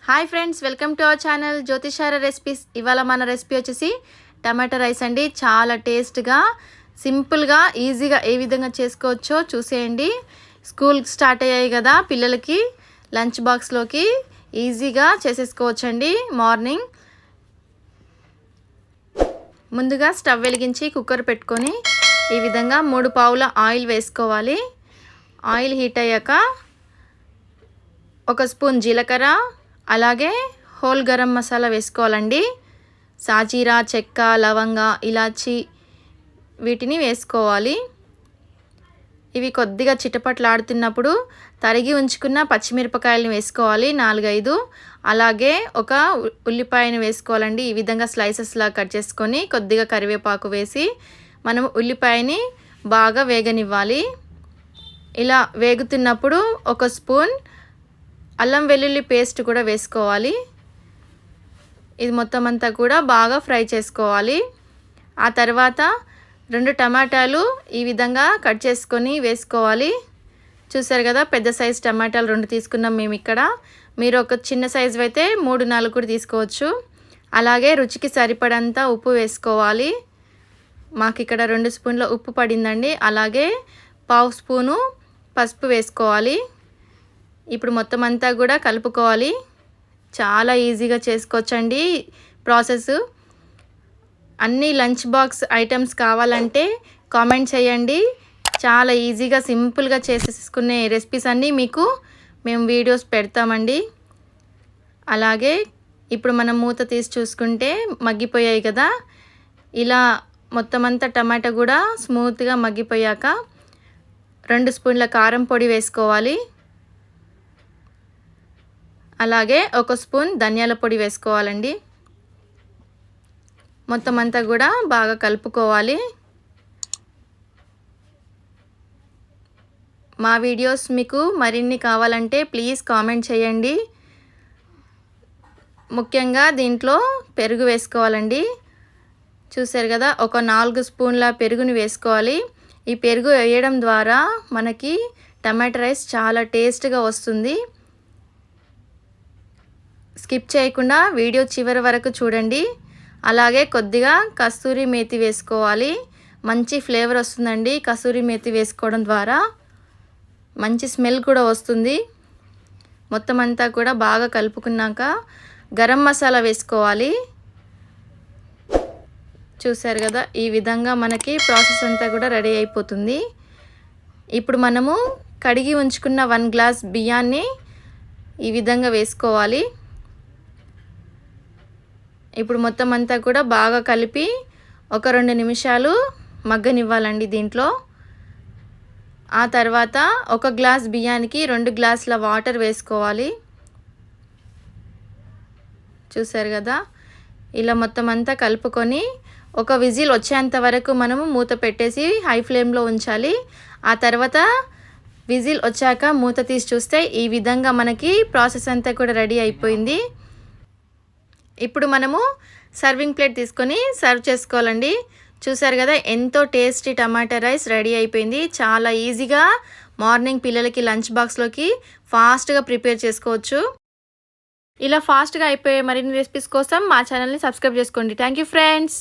Hi friends, welcome to our channel జ్యోతిషార recipes. ఇవాళ మన రెసిపీ వచ్చేసి టమాటా రైస్ అండి. చాలా టేస్ట్గా, సింపుల్గా, ఈజీగా ఏ విధంగా చేసుకోవచ్చో చూసేయండి. స్కూల్ స్టార్ట్ అయ్యాయి కదా, పిల్లలకి లంచ్ బాక్స్లోకి ఈజీగా చేసేసుకోవచ్చండి. మార్నింగ్ ముందుగా స్టవ్ వెలిగించి కుక్కర్ పెట్టుకొని ఈ విధంగా 3 పావుల ఆయిల్ వేసుకోవాలి. ఆయిల్ హీట్ అయ్యాక 1 స్పూన్ జీలకర్ర, అలాగే హోల్ గరం మసాలా వేసుకోవాలండి. సాజీరా, చెక్క, లవంగ, ఇలాచి వీటిని వేసుకోవాలి. ఇవి కొద్దిగా చిటపట్లాడుతున్నప్పుడు తరిగి ఉంచుకున్న పచ్చిమిరపకాయలను వేసుకోవాలి 4-5. అలాగే ఒక ఉల్లిపాయను వేసుకోవాలండి. ఈ విధంగా స్లైసెస్లా కట్ చేసుకొని కొద్దిగా కరివేపాకు వేసి మనం ఉల్లిపాయని బాగా వేగనివ్వాలి. ఇలా వేగుతున్నప్పుడు 1 స్పూన్ అల్లం వెల్లుల్లి పేస్ట్ కూడా వేసుకోవాలి. ఇది మొత్తం అంతా కూడా బాగా ఫ్రై చేసుకోవాలి. ఆ తర్వాత 2 టమాటాలు ఈ విధంగా కట్ చేసుకొని వేసుకోవాలి. చూసారు కదా, పెద్ద సైజు టమాటాలు 2 తీసుకున్నాం మేము ఇక్కడ. మీరు ఒక చిన్న సైజు అయితే 3-4 కూడా తీసుకోవచ్చు. అలాగే రుచికి సరిపడంత ఉప్పు వేసుకోవాలి. మాకు ఇక్కడ 2 స్పూన్ల ఉప్పు పడిందండి. అలాగే 1/2 స్పూను పసుపు వేసుకోవాలి. ఇప్పుడు మొత్తం అంతా కూడా కలుపుకోవాలి. చాలా ఈజీగా చేసుకోవచ్చండి ప్రాసెస్. అన్ని లంచ్ బాక్స్ ఐటమ్స్ కావాలంటే కామెంట్ చేయండి. చాలా ఈజీగా సింపుల్గా చేసేసుకునే రెసిపీస్ అన్నీ మీకు మేము వీడియోస్ పెడతామండి. అలాగే ఇప్పుడు మనం మూత తీసి చూసుకుంటే మగ్గిపోయాయి కదా. ఇలా మొత్తం అంతా టమాటా కూడా స్మూత్గా మగ్గిపోయాక 2 స్పూన్ల కారం పొడి వేసుకోవాలి. అలాగే 1 స్పూన్ ధనియాల పొడి వేసుకోవాలండి. మొత్తం అంతా కూడా బాగా కలుపుకోవాలి. మా వీడియోస్ మీకు మరిన్ని కావాలంటే ప్లీజ్ కామెంట్ చేయండి. ముఖ్యంగా దీంట్లో పెరుగు వేసుకోవాలండి. చూసారు కదా, ఒక 4 స్పూన్ల పెరుగుని వేసుకోవాలి. ఈ పెరుగు వేయడం ద్వారా మనకి టమాటా రైస్ చాలా టేస్ట్గా వస్తుంది. స్కిప్ చేయకుండా వీడియో చివరి వరకు చూడండి. అలాగే కొద్దిగా కస్తూరి మేతి వేసుకోవాలి. మంచి ఫ్లేవర్ వస్తుందండి కస్తూరి మేతి వేసుకోవడం ద్వారా. మంచి స్మెల్ కూడా వస్తుంది. మొత్తం అంతా కూడా బాగా కలుపుకున్నాక గరం మసాలా వేసుకోవాలి. చూసారు కదా, ఈ విధంగా మనకి ప్రాసెస్ అంతా కూడా రెడీ అయిపోతుంది. ఇప్పుడు మనము కడిగి ఉంచుకున్న 1 గ్లాస్ బియ్యాన్ని ఈ విధంగా వేసుకోవాలి. ఇప్పుడు మొత్తం అంతా కూడా బాగా కలిపి ఒక 2 నిమిషాలు మగ్గనివ్వాలండి దీంట్లో. ఆ తర్వాత 1 గ్లాస్ బియ్యానికి 2 గ్లాసుల వాటర్ వేసుకోవాలి. చూసారు కదా, ఇలా మొత్తం అంతా కలుపుకొని ఒక విజిల్ వచ్చేంత వరకు మనము మూత పెట్టేసి హై ఫ్లేమ్లో ఉంచాలి. ఆ తర్వాత విజిల్ వచ్చాక మూత తీసి చూస్తే ఈ విధంగా మనకి ప్రాసెస్ అంతా కూడా రెడీ అయిపోయింది. ఇప్పుడు మనము సర్వింగ్ ప్లేట్ తీసుకొని సర్వ్ చేసుకోవాలండి. చూసారు కదా, ఎంతో టేస్టీ టమాటా రైస్ రెడీ అయిపోయింది. చాలా ఈజీగా మార్నింగ్ పిల్లలకి లంచ్ బాక్స్లోకి ఫాస్ట్గా ప్రిపేర్ చేసుకోవచ్చు. ఇలా ఫాస్ట్గా అయిపోయే మరిన్ని రెసిపీస్ కోసం మా ఛానల్ని సబ్స్క్రైబ్ చేసుకోండి. Thank you friends.